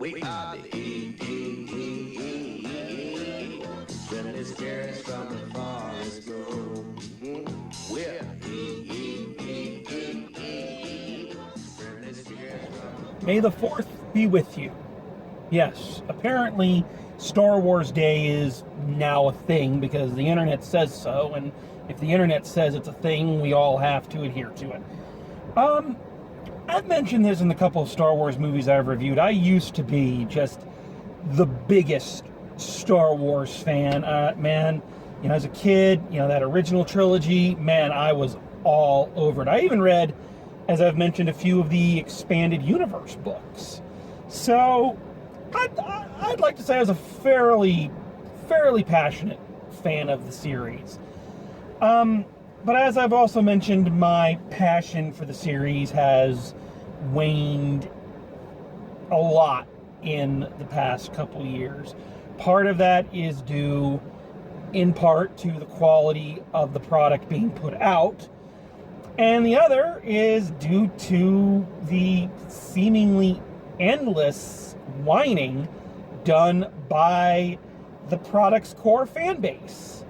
We are the friendly spirits from the forest grove. We're friendly spirits from May the 4th be with you. Yes, apparently Star Wars Day is now a thing because the internet says so, and if the internet says it's a thing, we all have to adhere to it. I've mentioned this in the couple of Star Wars movies I've reviewed. I used to be just the biggest Star Wars fan. Man, as a kid, that original trilogy, man, I was all over it. I even read, as I've mentioned, a few of the expanded universe books. So I'd like to say I was a fairly passionate fan of the series. But as I've also mentioned, my passion for the series has waned a lot in the past couple years. Part of that is due, in part, to the quality of the product being put out, and the other is due to the seemingly endless whining done by the product's core fan base.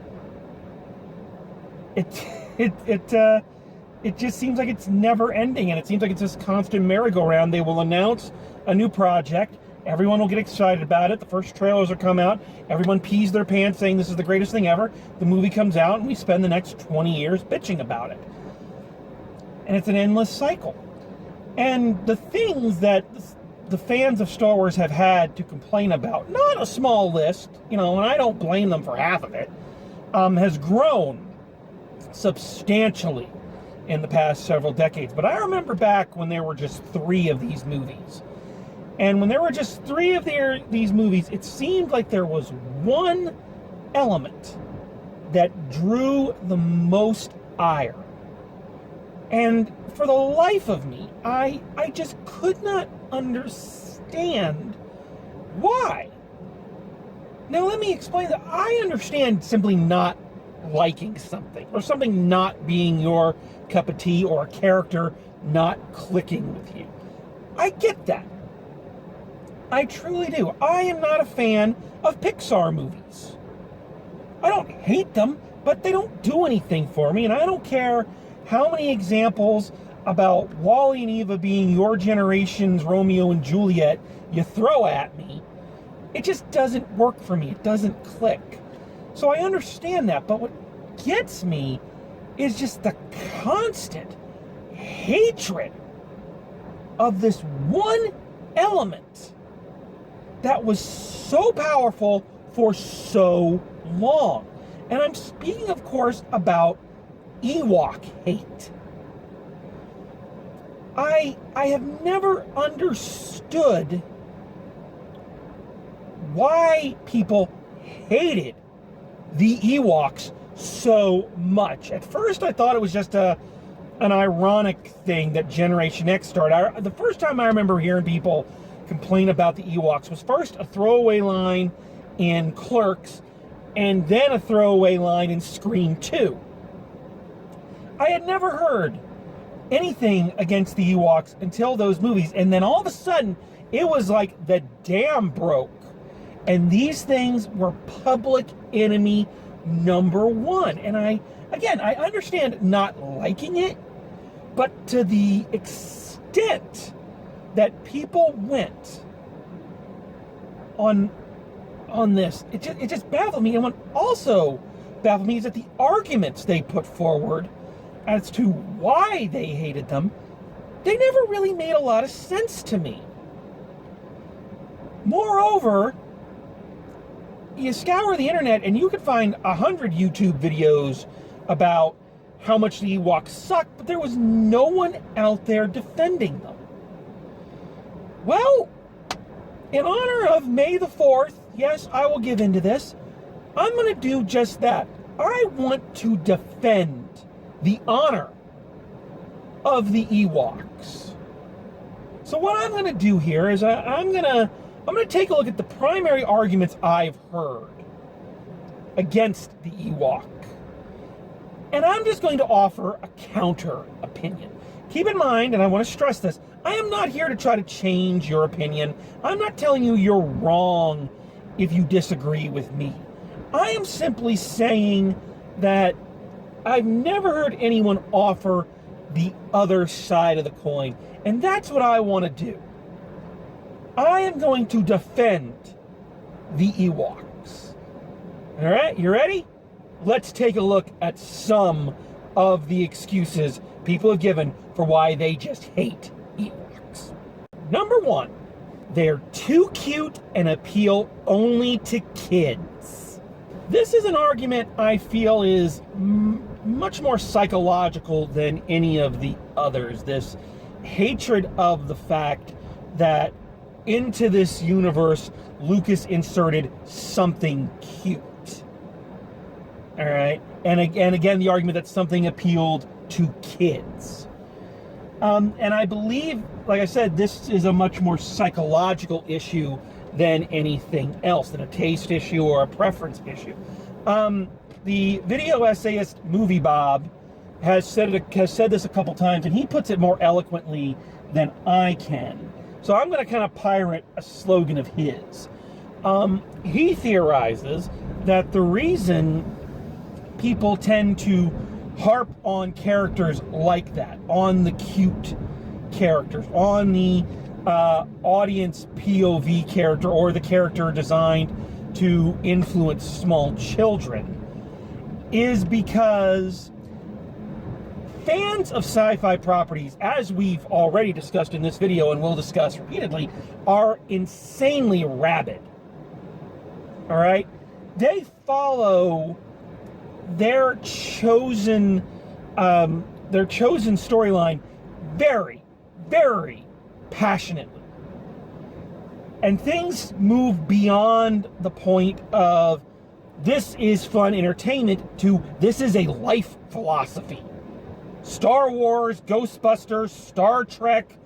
It just seems like it's never ending, and it seems like it's this constant merry-go-round. They will announce a new project, everyone will get excited about it, the first trailers will come out, everyone pees their pants saying this is the greatest thing ever, the movie comes out, and we spend the next 20 years bitching about it. And it's an endless cycle. And the things that the fans of Star Wars have had to complain about, not a small list, and I don't blame them for half of it, has grown substantially in the past several decades. But I remember back when there were just 3 of these movies. And when there were just 3 of these movies, it seemed like there was one element that drew the most ire. And for the life of me, I just could not understand why. Now let me explain that. I understand simply not liking something, or something not being your cup of tea, or a character not clicking with you. I get that. I truly do. I am not a fan of Pixar movies. I don't hate them, but they don't do anything for me, and I don't care how many examples about Wall-E and Eva being your generation's Romeo and Juliet you throw at me. It just doesn't work for me. It doesn't click. So I understand that, but what gets me is just the constant hatred of this one element that was so powerful for so long. And I'm speaking, of course, about Ewok hate. I have never understood why people hated the Ewoks so much. At first I thought it was just an ironic thing that Generation X started. The first time I remember hearing people complain about the Ewoks was first a throwaway line in Clerks, and then a throwaway line in Scream 2. I had never heard anything against the Ewoks until those movies, and then all of a sudden it was like the dam broke, and these things were public enemy number 1. And I understand not liking it, but to the extent that people went on this, it just baffled me. And what also baffled me is that the arguments they put forward as to why they hated them, they never really made a lot of sense to me. Moreover, you scour the internet and you could find 100 YouTube videos about how much the Ewoks suck, but there was no one out there defending them. Well, in honor of May the 4th, yes, I will give into this. I'm going to do just that. I want to defend the honor of the Ewoks. So what I'm going to do here is I'm going to take a look at the primary arguments I've heard against the Ewok. And I'm just going to offer a counter opinion. Keep in mind, and I want to stress this, I am not here to try to change your opinion. I'm not telling you you're wrong if you disagree with me. I am simply saying that I've never heard anyone offer the other side of the coin, and that's what I want to do. I am going to defend the Ewoks. All right, you ready? Let's take a look at some of the excuses people have given for why they just hate Ewoks. Number one, they're too cute and appeal only to kids. This is an argument I feel is much more psychological than any of the others. This hatred of the fact that into this universe, Lucas inserted something cute. All right? And again, the argument that something appealed to kids. And I believe, like I said, this is a much more psychological issue than anything else, than a taste issue or a preference issue. The video essayist Movie Bob has said this a couple times, and he puts it more eloquently than I can. So I'm going to kind of pirate a slogan of his. He theorizes that the reason people tend to harp on characters like that, on the cute characters, on the audience POV character, or the character designed to influence small children, is because fans of sci-fi properties, as we've already discussed in this video and will discuss repeatedly, are insanely rabid. All right? They follow their chosen storyline very, very passionately. And things move beyond the point of this is fun entertainment to this is a life philosophy. Star Wars, Ghostbusters, Star Trek,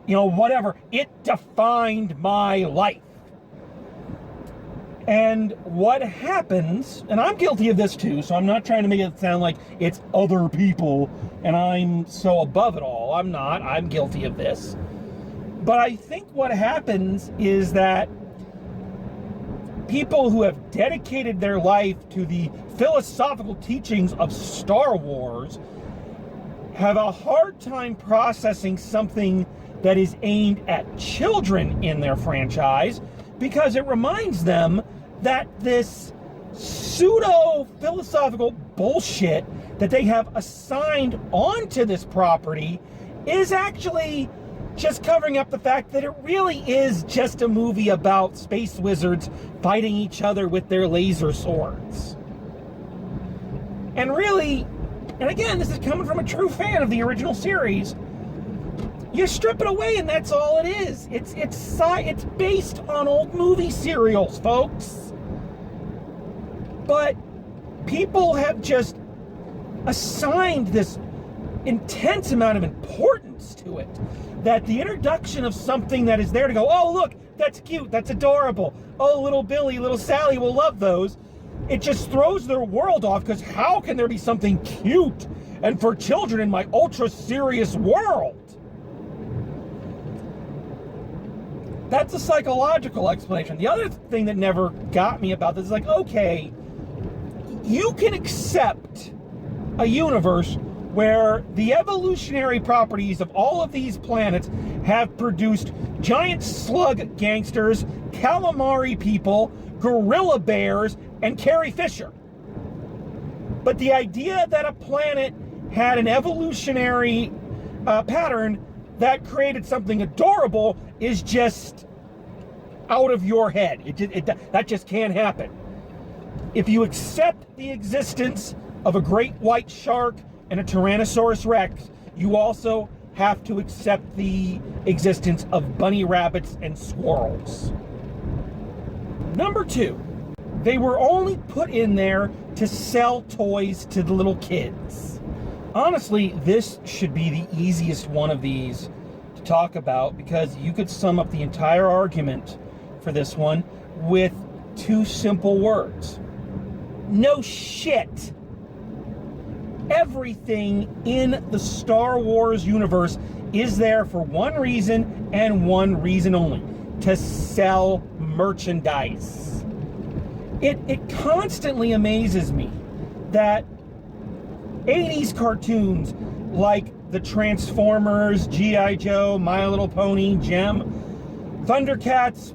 whatever. It defined my life. And what happens, and I'm guilty of this too, so I'm not trying to make it sound like it's other people and I'm so above it all. I'm not. I'm guilty of this. But I think what happens is that people who have dedicated their life to the philosophical teachings of Star Wars have a hard time processing something that is aimed at children in their franchise, because it reminds them that this pseudo-philosophical bullshit that they have assigned onto this property is actually just covering up the fact that it really is just a movie about space wizards fighting each other with their laser swords. And really, and again, this is coming from a true fan of the original series, you strip it away and that's all it is. It's based on old movie serials, folks. But people have just assigned this intense amount of importance to it, that the introduction of something that is there to go, oh look, that's cute, that's adorable, oh little Billy, little Sally will love those, it just throws their world off, because how can there be something cute and for children in my ultra serious world? That's a psychological explanation. The other thing that never got me about this is like, okay, you can accept a universe where the evolutionary properties of all of these planets have produced giant slug gangsters, calamari people, gorilla bears, and Carrie Fisher. But the idea that a planet had an evolutionary pattern that created something adorable is just out of your head. That just can't happen. If you accept the existence of a great white shark and a Tyrannosaurus Rex, you also have to accept the existence of bunny rabbits and squirrels. Number two, they were only put in there to sell toys to the little kids. Honestly, this should be the easiest one of these to talk about, because you could sum up the entire argument for this one with two simple words. No shit. Everything in the Star Wars universe is there for one reason and one reason only: to sell merchandise. It constantly amazes me that 80s cartoons like the Transformers, G.I. Joe, My Little Pony, Gem, Thundercats,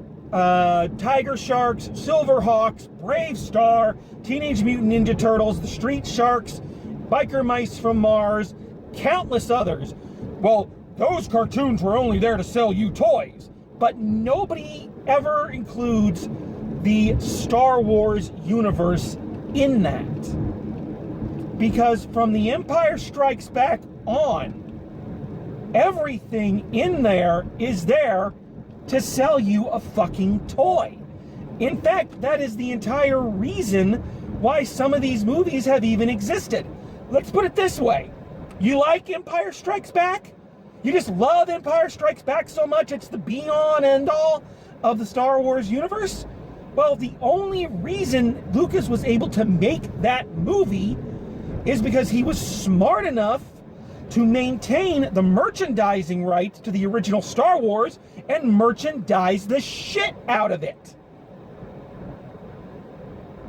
Tiger Sharks, Silverhawks, Brave Star, Teenage Mutant Ninja Turtles, the Street Sharks, Biker Mice from Mars, countless others. Well, those cartoons were only there to sell you toys. But nobody ever includes the Star Wars universe in that. Because from The Empire Strikes Back on, everything in there is there to sell you a fucking toy. In fact, that is the entire reason why some of these movies have even existed. Let's put it this way. You like Empire Strikes Back? You just love Empire Strikes Back so much it's the be-all and end-all of the Star Wars universe? Well, the only reason Lucas was able to make that movie is because he was smart enough to maintain the merchandising rights to the original Star Wars and merchandise the shit out of it.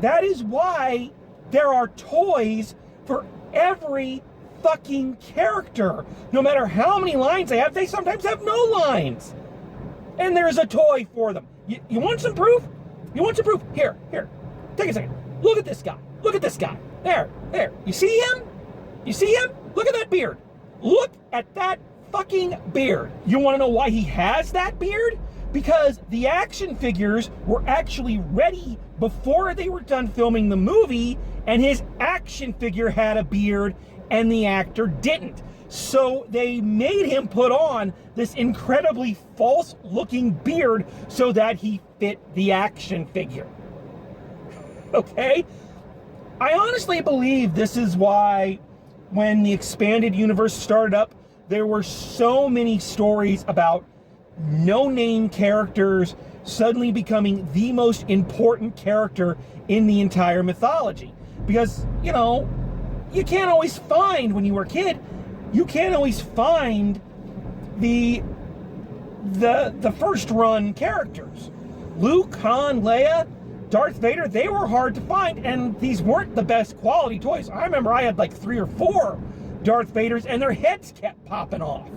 That is why there are toys for every fucking character. No matter how many lines they have, they sometimes have no lines. And there's a toy for them. You want some proof? You want some proof? Here. Take a second. Look at this guy. Look at this guy. There. You see him? You see him? Look at that beard. Look at that fucking beard. You want to know why he has that beard? Because the action figures were actually ready before they were done filming the movie, and his action figure had a beard and the actor didn't. So they made him put on this incredibly false-looking beard so that he fit the action figure. Okay? I honestly believe this is why when the expanded universe started up, there were so many stories about no-name characters suddenly becoming the most important character in the entire mythology. Because, you know, you can't always find, when you were a kid, you can't always find the first run characters. Luke, Han, Leia, Darth Vader, they were hard to find, and these weren't the best quality toys. I remember I had like 3 or 4 Darth Vaders, and their heads kept popping off.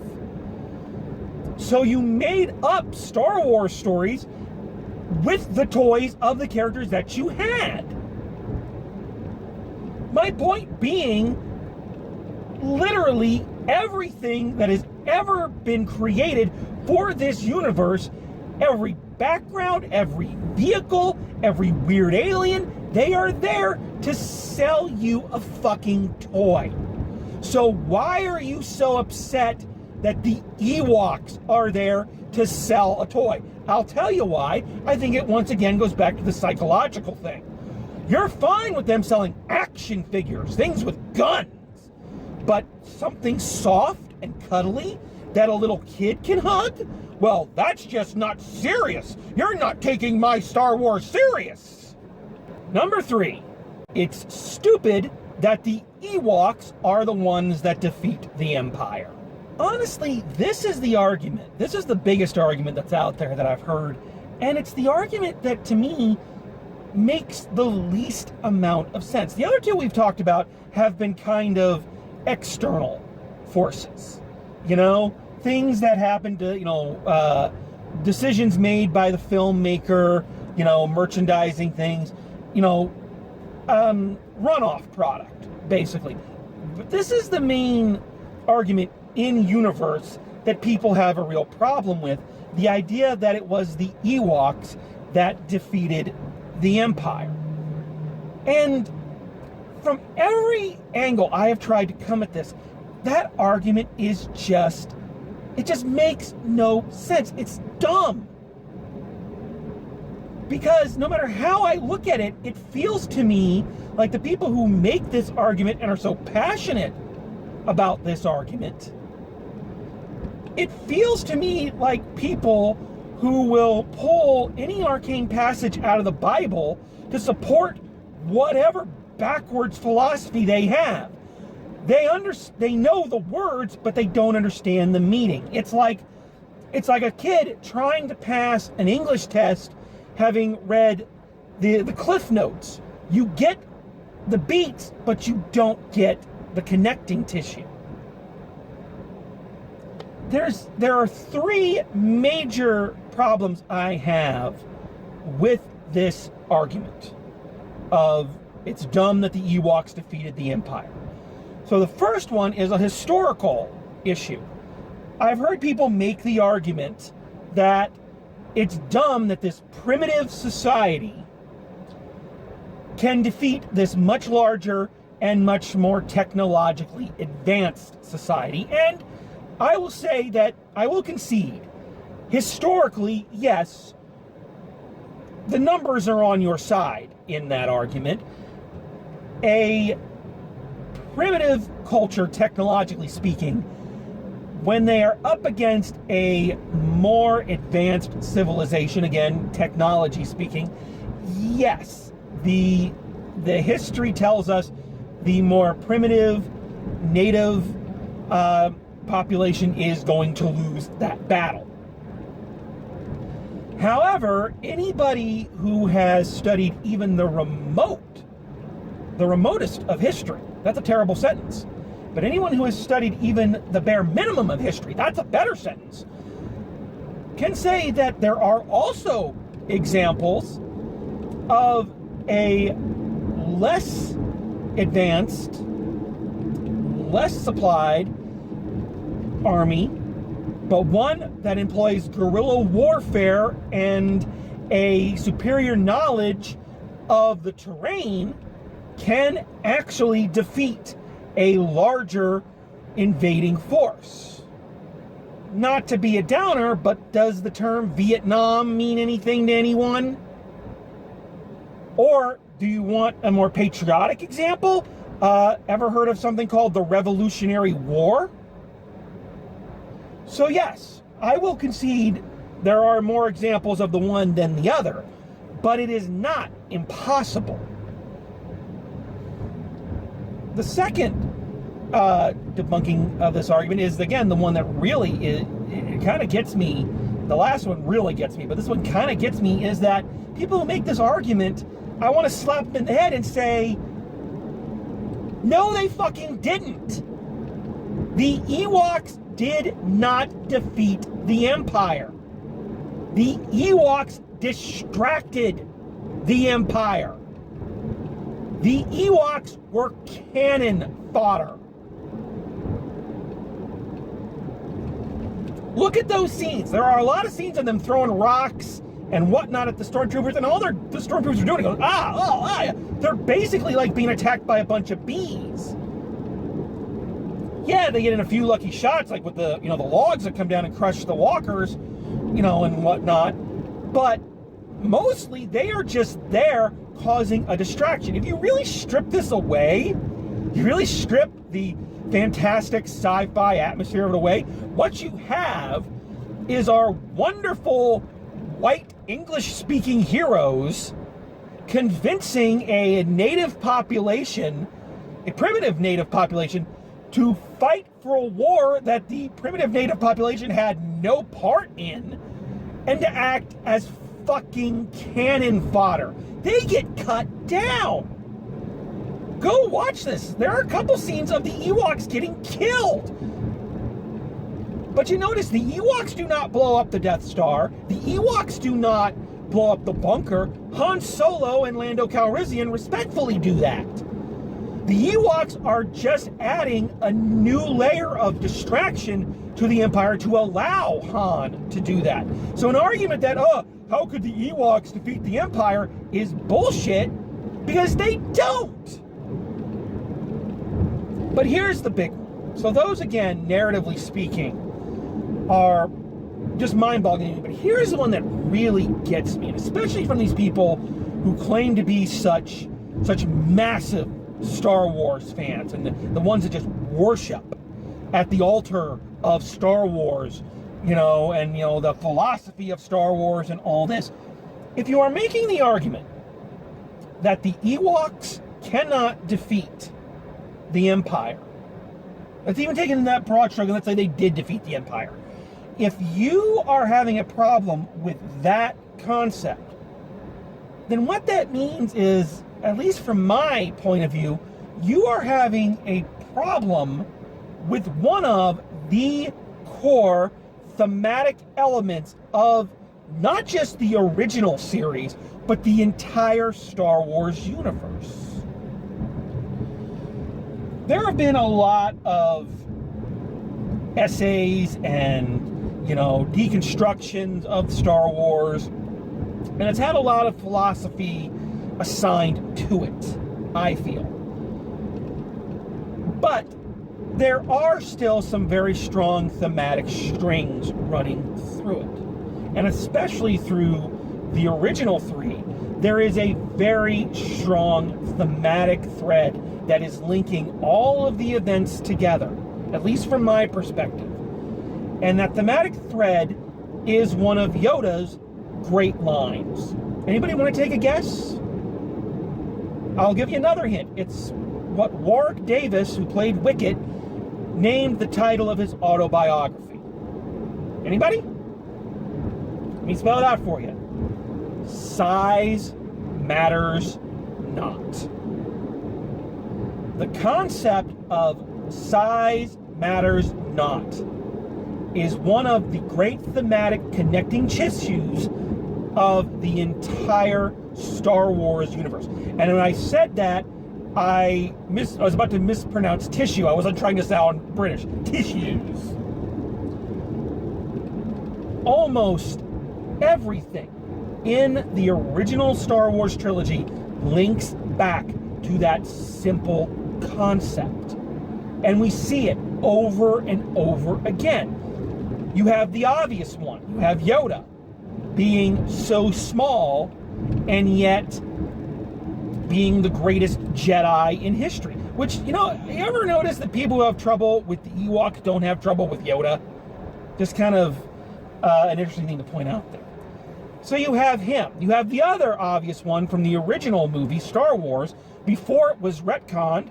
So you made up Star Wars stories with the toys of the characters that you had. My point being, literally everything that has ever been created for this universe, every background, every vehicle, every weird alien, they are there to sell you a fucking toy. So why are you so upset that the Ewoks are there to sell a toy? I'll tell you why. I think it once again goes back to the psychological thing. You're fine with them selling action figures, things with guns, but something soft and cuddly that a little kid can hug? Well, that's just not serious. You're not taking my Star Wars serious. Number 3, it's stupid that the Ewoks are the ones that defeat the Empire. Honestly, this is the argument. This is the biggest argument that's out there that I've heard. And it's the argument that, to me, makes the least amount of sense. The other two we've talked about have been kind of external forces. You know, things that happen to, decisions made by the filmmaker, merchandising things, runoff product, basically. But this is the main argument in universe that people have a real problem with. The idea that it was the Ewoks that defeated the Empire. And from every angle I have tried to come at this, that argument is it just makes no sense. It's dumb. Because no matter how I look at it, it feels to me like the people who make this argument and are so passionate about this argument, it feels to me like people who will pull any arcane passage out of the Bible to support whatever backwards philosophy they have. They know the words, but they don't understand the meaning. It's like a kid trying to pass an English test having read the cliff notes. You get the beats, but you don't get the connecting tissue. There are three major problems I have with this argument of it's dumb that the Ewoks defeated the Empire. So the first one is a historical issue. I've heard people make the argument that it's dumb that this primitive society can defeat this much larger and much more technologically advanced society. And I will say that I will concede, historically, yes, the numbers are on your side in that argument. A primitive culture, technologically speaking, when they are up against a more advanced civilization, again, technology speaking, yes, the history tells us the more primitive, native population is going to lose that battle. However, anybody who has studied even the remotest of history, that's a terrible sentence, but anyone who has studied even the bare minimum of history, that's a better sentence, can say that there are also examples of a less advanced, less supplied army, but one that employs guerrilla warfare and a superior knowledge of the terrain can actually defeat a larger invading force. Not to be a downer, but does the term Vietnam mean anything to anyone? Or do you want a more patriotic example? Ever heard of something called the Revolutionary War? So yes, I will concede there are more examples of the one than the other, but it is not impossible. The second debunking of this argument is, again, the one that really it kind of gets me. The last one really gets me, but this one kind of gets me, is that people who make this argument, I want to slap them in the head and say, no, they fucking didn't. The Ewoks did not defeat the Empire. The Ewoks distracted the Empire. The Ewoks were cannon fodder. Look at those scenes. There are a lot of scenes of them throwing rocks and whatnot at the stormtroopers, and all the stormtroopers are doing is they're basically like being attacked by a bunch of bees. Yeah, they get in a few lucky shots, like with the the logs that come down and crush the walkers, and whatnot. But mostly they are just there causing a distraction. If you really strip this away, you really strip the fantastic sci-fi atmosphere of it away, what you have is our wonderful white English-speaking heroes convincing a native population, a primitive native population, to fight for a war that the primitive native population had no part in, and to act as fucking cannon fodder. They get cut down. Go watch this. There are a couple scenes of the Ewoks getting killed. But you notice the Ewoks do not blow up the Death Star. The Ewoks do not blow up the bunker. Han Solo and Lando Calrissian respectfully do that. The Ewoks are just adding a new layer of distraction to the Empire to allow Han to do that. So an argument that, how could the Ewoks defeat the Empire is bullshit, because they don't. But here's the big one. So those, again, narratively speaking, are just mind-boggling. But here's the one that really gets me, and especially from these people who claim to be such massive Star Wars fans, and the ones that just worship at the altar of Star Wars, and the philosophy of Star Wars and all this. If you are making the argument that the Ewoks cannot defeat the Empire, Let's even take it in that broad stroke and let's say they did defeat the Empire. If you are having a problem with that concept, then what that means is, at least from my point of view, you are having a problem with one of the core thematic elements of not just the original series, but the entire Star Wars universe. There have been a lot of essays and, deconstructions of Star Wars, and it's had a lot of philosophy assigned to it, I feel. But there are still some very strong thematic strings running through it. And especially through the original three, there is a very strong thematic thread that is linking all of the events together, at least from my perspective. And that thematic thread is one of Yoda's great lines. Anybody want to take a guess? I'll give you another hint. It's what Warwick Davis, who played Wicket, named the title of his autobiography. Anybody? Let me spell it out for you. Size matters not. The concept of size matters not is one of the great thematic connecting tissues of the entire Star Wars universe. And when I said that, I was about to mispronounce tissue. I wasn't trying to sound British. Tissues. Almost everything in the original Star Wars trilogy links back to that simple concept. And we see it over and over again. You have the obvious one. You have Yoda being so small and yet being the greatest Jedi in history. Which, you ever notice that people who have trouble with the Ewoks don't have trouble with Yoda? Just kind of an interesting thing to point out there. So you have him. You have the other obvious one from the original movie, Star Wars, before it was retconned,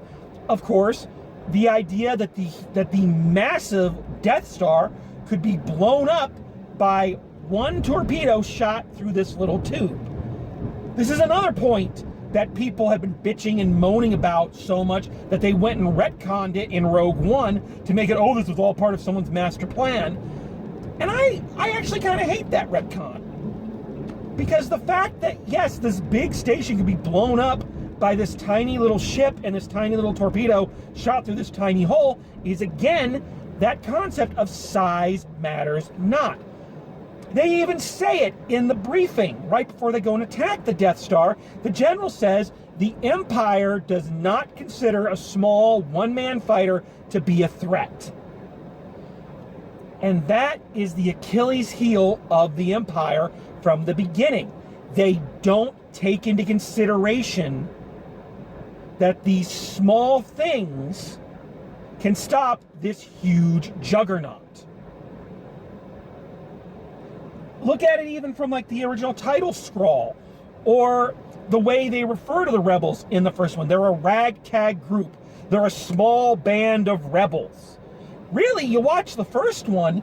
of course, the idea that the massive Death Star could be blown up by one torpedo shot through this little tube. This is another point that people have been bitching and moaning about so much that they went and retconned it in Rogue One to make it, this was all part of someone's master plan. And I actually kind of hate that retcon. Because the fact that, yes, this big station could be blown up by this tiny little ship and this tiny little torpedo shot through this tiny hole is, again, that concept of size matters not. They even say it in the briefing right before they go and attack the Death Star. The general says the Empire does not consider a small one-man fighter to be a threat. And that is the Achilles heel of the Empire from the beginning. They don't take into consideration that these small things can stop this huge juggernaut. Look at it even from like the original title scroll, or the way they refer to the rebels in the first one. They're a ragtag group. They're a small band of rebels. Really, you watch the first one,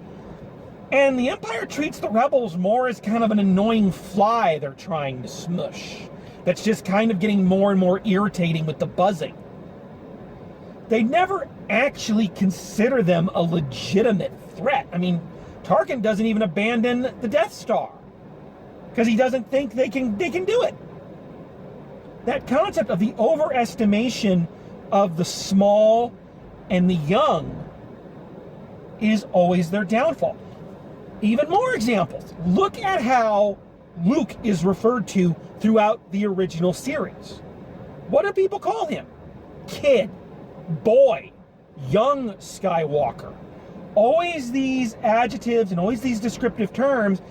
and the Empire treats the rebels more as kind of an annoying fly they're trying to smush. That's just kind of getting more and more irritating with the buzzing. They never actually consider them a legitimate threat. I mean, Tarkin doesn't even abandon the Death Star because he doesn't think they can do it. That concept of the overestimation of the small and the young is always their downfall. Even more examples. Look at how Luke is referred to throughout the original series. What do people call him? Kid, boy, young Skywalker. Always these adjectives and always these descriptive terms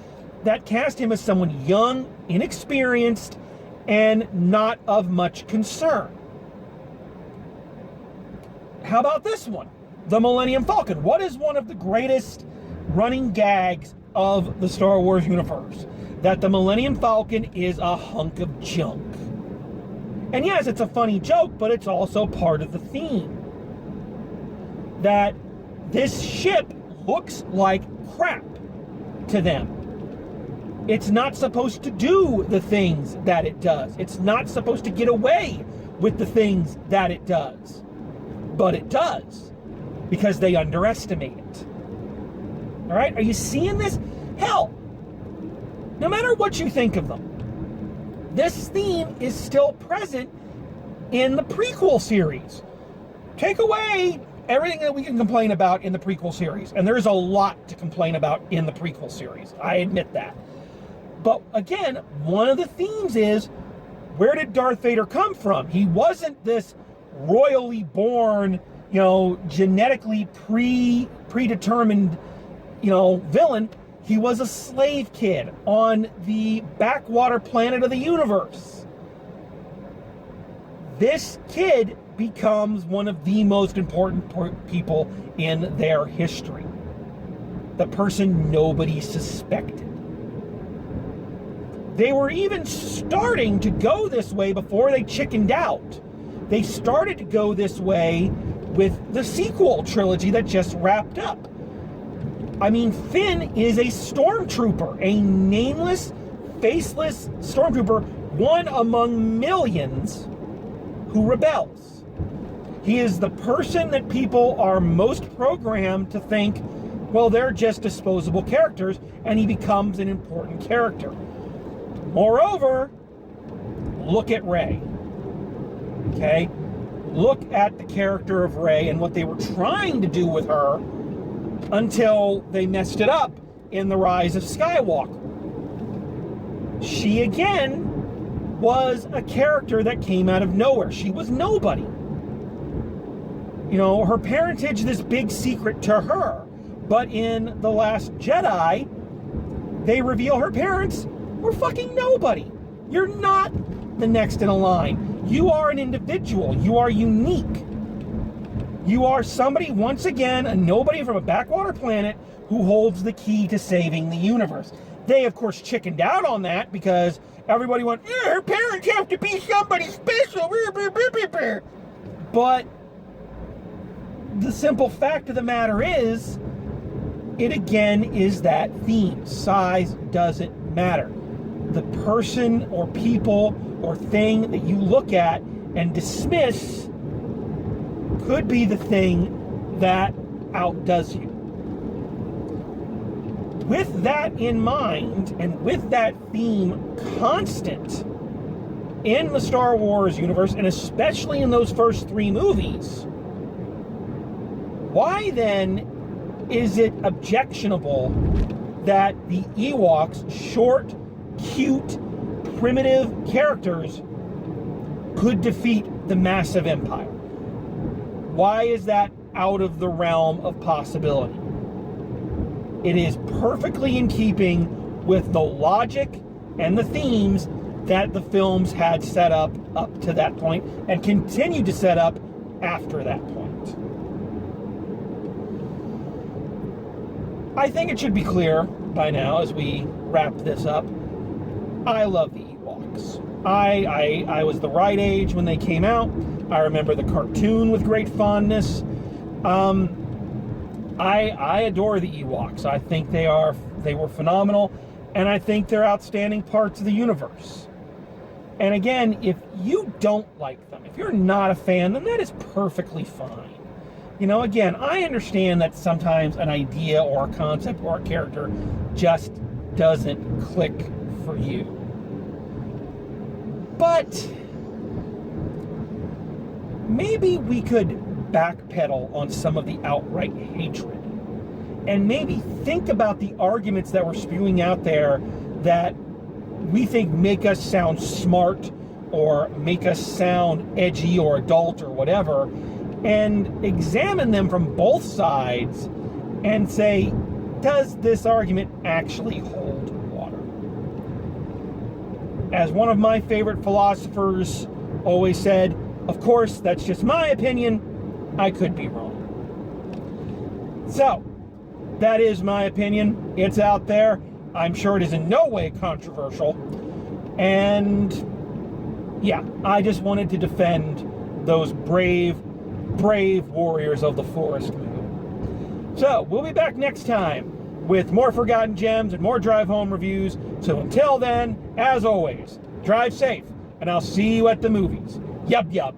that cast him as someone young, inexperienced, and not of much concern. How about this one? The Millennium Falcon. What is one of the greatest running gags of the Star Wars universe? That the Millennium Falcon is a hunk of junk. And yes, it's a funny joke, but it's also part of the theme. that this ship looks like crap to them. It's not supposed to do the things that it does. It's not supposed to get away with the things that it does. But it does, because they underestimate it. All right? Are you seeing this? Hell, no matter what you think of them, this theme is still present in the prequel series. Take away everything that we can complain about in the prequel series, and there's a lot to complain about in the prequel series. I admit that. But again, one of the themes is, where did Darth Vader come from? He wasn't this royally born, genetically predetermined, villain. He was a slave kid on the backwater planet of the universe. This kid becomes one of the most important people in their history. The person nobody suspected. They were even starting to go this way before they chickened out. They started to go this way with the sequel trilogy that just wrapped up. I mean, Finn is a stormtrooper, a nameless, faceless stormtrooper, one among millions who rebels. He is the person that people are most programmed to think, well, they're just disposable characters, and he becomes an important character. Moreover, look at Rey. Okay? Look at the character of Rey and what they were trying to do with her until they messed it up in The Rise of Skywalker. She, again, was a character that came out of nowhere. She was nobody. Her parentage, this big secret to her. But in The Last Jedi, they reveal her parents were fucking nobody. You're not the next in a line. You are an individual. You are unique. You are somebody, once again, a nobody from a backwater planet who holds the key to saving the universe. They, of course, chickened out on that because everybody went, her parents have to be somebody special. But the simple fact of the matter is, it again is that theme. Size doesn't matter. The person or people or thing that you look at and dismiss could be the thing that outdoes you. With that in mind, and with that theme constant in the Star Wars universe, and especially in those first 3 movies, why then is it objectionable that the Ewoks, short, cute, primitive characters, could defeat the massive empire? Why is that out of the realm of possibility? It is perfectly in keeping with the logic and the themes that the films had set up to that point and continue to set up after that point. I think it should be clear by now as we wrap this up, I love the Ewoks. I was the right age when they came out. I remember the cartoon with great fondness. I adore the Ewoks. I think they were phenomenal, and I think they're outstanding parts of the universe. And again, if you don't like them, if you're not a fan, then that is perfectly fine. Again, I understand that sometimes an idea or a concept or a character just doesn't click for you. But maybe we could backpedal on some of the outright hatred and maybe think about the arguments that we're spewing out there that we think make us sound smart or make us sound edgy or adult or whatever, and examine them from both sides and say, does this argument actually hold water? As one of my favorite philosophers always said, of course, that's just my opinion. I could be wrong. So, that is my opinion. It's out there. I'm sure it is in no way controversial. And yeah, I just wanted to defend those brave warriors of the forest. So, we'll be back next time with more Forgotten Gems and more drive home reviews. So until then, as always, drive safe, and I'll see you at the movies. Yub yub.